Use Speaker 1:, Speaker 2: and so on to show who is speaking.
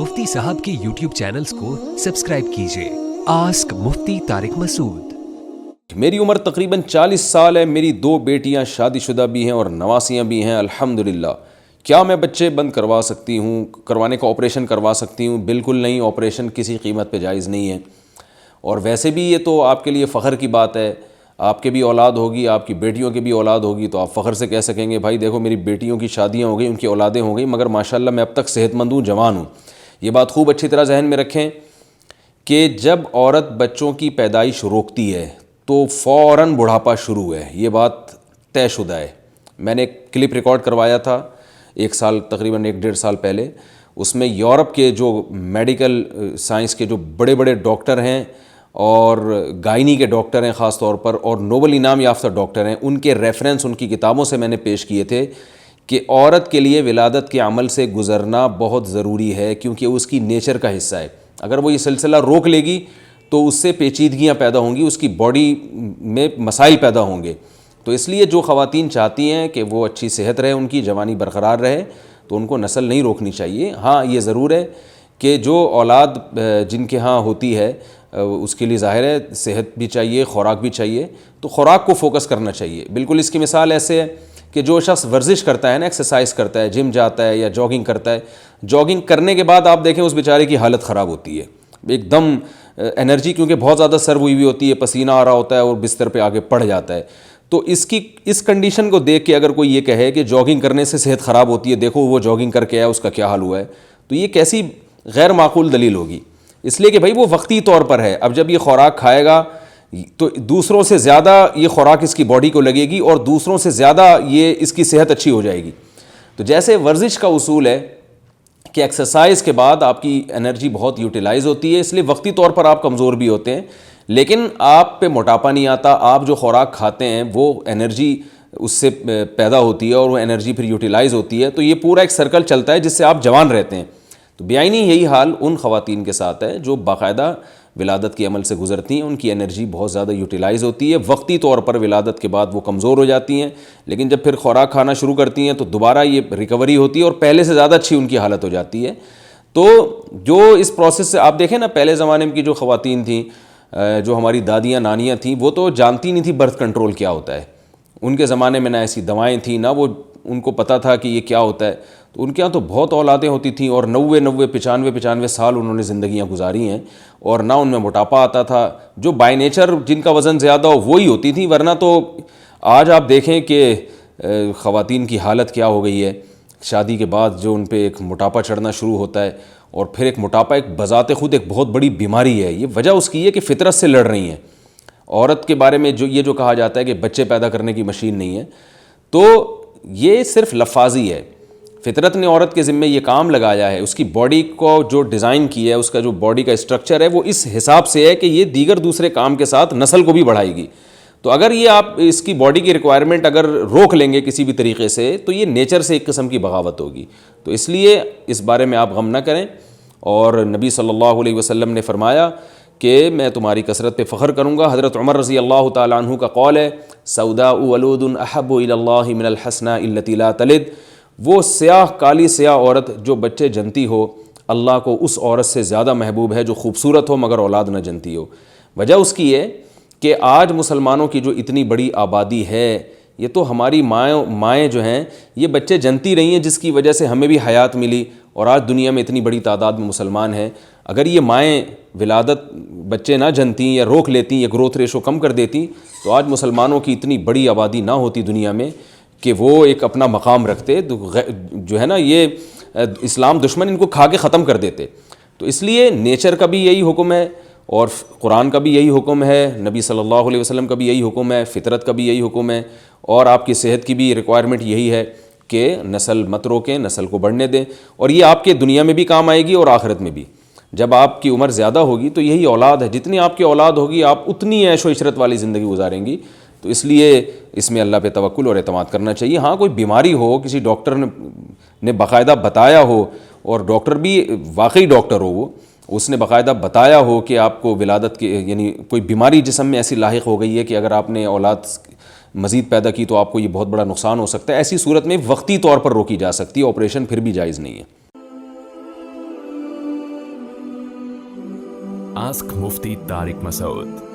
Speaker 1: मुफ्ती साहब के YouTube channels को सब्सक्राइब कीजिए। आस्क मुफ्ती तारिक मसूद।
Speaker 2: मेरी उम्र तकरीबन 40 साल है। मेरी 2 बेटियां शादीशुदा भी हैं और नवासियां भी हैं अल्हम्दुलिल्लाह। क्या मैं बच्चे बंद करवा सकती हूँ, करवाने का ऑपरेशन करवा सकती हूँ? बिल्कुल नहीं, ऑपरेशन किसी कीमत पे जायज़ नहीं है। और वैसे भी ये तो आपके लिए फ़ख्र की बात है, आपके भी औलाद होगी, आपकी बेटियों की भी औलाद होगी, तो आप फ़ख्र से कह सकेंगे भाई देखो मेरी बेटियों की शादियाँ हो गई, उनकी औलादें हो गई, मगर माशाल्लाह मैं अब तक सेहतमंद हूँ, जवान हूँ। ये बात खूब अच्छी तरह जहन में रखें कि जब औरत बच्चों की पैदाइश रोकती है तो फ़ौरन बुढ़ापा शुरू है। ये बात तयशुदा है। मैंने एक क्लिप रिकॉर्ड करवाया था 1 साल, तकरीबन 1-1.5 साल पहले। उसमें यूरोप के जो मेडिकल साइंस के जो बड़े बड़े डॉक्टर हैं और गायनी के डॉक्टर हैं ख़ास तौर पर, और नोबल इनाम याफ्ता डॉक्टर हैं, उनके रेफरेंस उनकी किताबों से मैंने पेश किए थे कि औरत के लिए विलादत के अमल से गुज़रना बहुत ज़रूरी है, क्योंकि उसकी नेचर का हिस्सा है। अगर वो ये सिलसिला रोक लेगी तो उससे पेचीदगियाँ पैदा होंगी, उसकी बॉडी में मसाइल पैदा होंगे। तो इसलिए जो ख़वातीन चाहती हैं कि वो अच्छी सेहत रहे, उनकी जवानी बरकरार रहे, तो उनको नस्ल नहीं रोकनी चाहिए। हाँ, ये ज़रूर है कि जो औलाद जिनके यहाँ होती है उसके लिए ज़ाहिर है सेहत भी चाहिए, ख़ुराक भी चाहिए, तो ख़ुराक को फ़ोकस करना चाहिए। बिल्कुल इसकी मिसाल ऐसे है कि जो शख्स वर्जिश करता है ना, एक्सरसाइज करता है, जिम जाता है या जॉगिंग करता है, जॉगिंग करने के बाद आप देखें उस बेचारे की हालत ख़राब होती है एकदम, एनर्जी क्योंकि बहुत ज़्यादा सर्व हुई होती है, पसीना आ रहा होता है और बिस्तर पे आगे पड़ जाता है। तो इस कंडीशन को देख के अगर कोई ये कहे कि जॉगिंग करने से सेहत ख़राब होती है, देखो वो जॉगिंग करके आया उसका क्या हाल हुआ है, तो ये कैसी गैर माकूल दलील होगी। इसलिए कि भाई वो वक्ती तौर पर है। अब जब ये खुराक खाएगा तो दूसरों से ज़्यादा ये खुराक इसकी बॉडी को लगेगी और दूसरों से ज़्यादा ये इसकी सेहत अच्छी हो जाएगी। तो जैसे वर्जिश का उसूल है कि एक्सरसाइज के बाद आपकी एनर्जी बहुत यूटिलाइज़ होती है, इसलिए वक्ती तौर पर आप कमज़ोर भी होते हैं, लेकिन आप पे मोटापा नहीं आता। आप जो खुराक खाते हैं वो एनर्जी उससे पैदा होती है और वो एनर्जी फिर यूटिलाइज़ होती है। तो ये पूरा एक सर्कल चलता है जिससे आप जवान रहते हैं। तो बेआइनी यही हाल उन ख़वातीन के साथ है जो बाकायदा विलादत के अमल से गुज़रती हैं। उनकी एनर्जी बहुत ज़्यादा यूटिलाइज़ होती है, वक्ती तौर पर विलादत के बाद वो कमज़ोर हो जाती हैं, लेकिन जब फिर खुराक खाना शुरू करती हैं तो दोबारा ये रिकवरी होती है और पहले से ज़्यादा अच्छी उनकी हालत हो जाती है। तो जो इस प्रोसेस से आप देखें ना, पहले ज़माने में की जो ख़वातीन थीं, जो हमारी दादियाँ नानियाँ थीं, वो तो जानती नहीं थी बर्थ कंट्रोल क्या होता है। उनके ज़माने में ना ऐसी दवाएँ थीं, ना वो उनको पता था कि ये क्या होता है। तो उनके यहाँ तो बहुत औलादें होती थीं और 90-95 साल उन्होंने ज़िंदगियाँ गुजारी हैं, और ना उनमें मोटापा आता था। जो बाय नेचर जिनका वज़न ज़्यादा हो वही होती थी, वरना तो आज आप देखें कि ख़वातीन की हालत क्या हो गई है। शादी के बाद जो उन पर एक मोटापा चढ़ना शुरू होता है, और फिर एक मोटापा एक बज़ाते ख़ुद एक बहुत बड़ी बीमारी है। ये वजह उसकी है कि फ़ितरत से लड़ रही हैं। औरत के बारे में जो कहा जाता है कि बच्चे पैदा करने की मशीन नहीं है, तो ये सिर्फ लफाजी है। फितरत ने औरत के ज़िम्मे ये काम लगाया है, उसकी बॉडी को जो डिज़ाइन किया है, उसका जो बॉडी का स्ट्रक्चर है वो इस हिसाब से है कि ये दीगर दूसरे काम के साथ नस्ल को भी बढ़ाएगी। तो अगर ये आप इसकी बॉडी की रिक्वायरमेंट अगर रोक लेंगे किसी भी तरीके से, तो ये नेचर से एक किस्म की बगावत होगी। तो इसलिए इस बारे में आप गम न करें। और नबी सल्लल्लाहु अलैहि वसल्लम ने फरमाया कि मैं तुम्हारी कसरत पे फ़ख्र करूँगा। हज़रत उमर रज़ी अल्लाह ताला अन्हु का कौल है, सौदाउ वलूदुन अहब्बु इलल्लाहि मिनल हसना इल्लती ला तलिद। वो स्याह काली स्याह औरत जो बच्चे जनती हो, अल्लाह को उस औरत से ज़्यादा महबूब है जो खूबसूरत हो मगर औलाद न जनती हो। वजह उसकी है कि आज मुसलमानों की जो इतनी बड़ी आबादी है, ये तो हमारी माएँ जो हैं ये बच्चे जनती रही हैं, जिसकी वजह से हमें भी हयात मिली, और आज दुनिया में इतनी बड़ी तादाद में मुसलमान हैं। अगर ये माएँ विलादत बच्चे ना जनती या रोक लेती या ग्रोथ रेशो कम कर देती, तो आज मुसलमानों की इतनी बड़ी आबादी ना होती दुनिया में कि वो एक अपना मकाम रखते। जो है ना, ये इस्लाम दुश्मन इनको खा के ख़त्म कर देते। तो इसलिए नेचर का भी यही हुक्म है और कुरान का भी यही हुक्म है, नबी सल्लल्लाहु अलैहि वसल्लम का भी यही हुक्म है, फितरत का भी यही हुक्म है, और आपकी सेहत की भी रिक्वायरमेंट यही है कि नस्ल मत रोकें, नस्ल को बढ़ने दें। और ये आपके दुनिया में भी काम आएगी और आखिरत में भी। जब आपकी उम्र ज़्यादा होगी तो यही औलाद है, जितनी आपकी औलाद होगी आप उतनी ऐशो इशरत वाली ज़िंदगी गुजारेंगी। तो इसलिए इसमें अल्लाह पे तवक्कुल और एतमाद करना चाहिए। हाँ, कोई बीमारी हो, किसी डॉक्टर ने बाकायदा बताया हो, और डॉक्टर भी वाकई डॉक्टर हो, वो उसने बाकायदा बताया हो कि आपको विलादत के यानी कोई बीमारी जिस्म में ऐसी लाहिक हो गई है कि अगर आपने औलाद मज़ीद पैदा की तो आपको ये बहुत बड़ा नुकसान हो सकता है, ऐसी सूरत में वक्ती तौर पर रोकी जा सकती है, ऑपरेशन फिर भी जायज़ नहीं है।
Speaker 3: Ask Mufti Tariq Masood.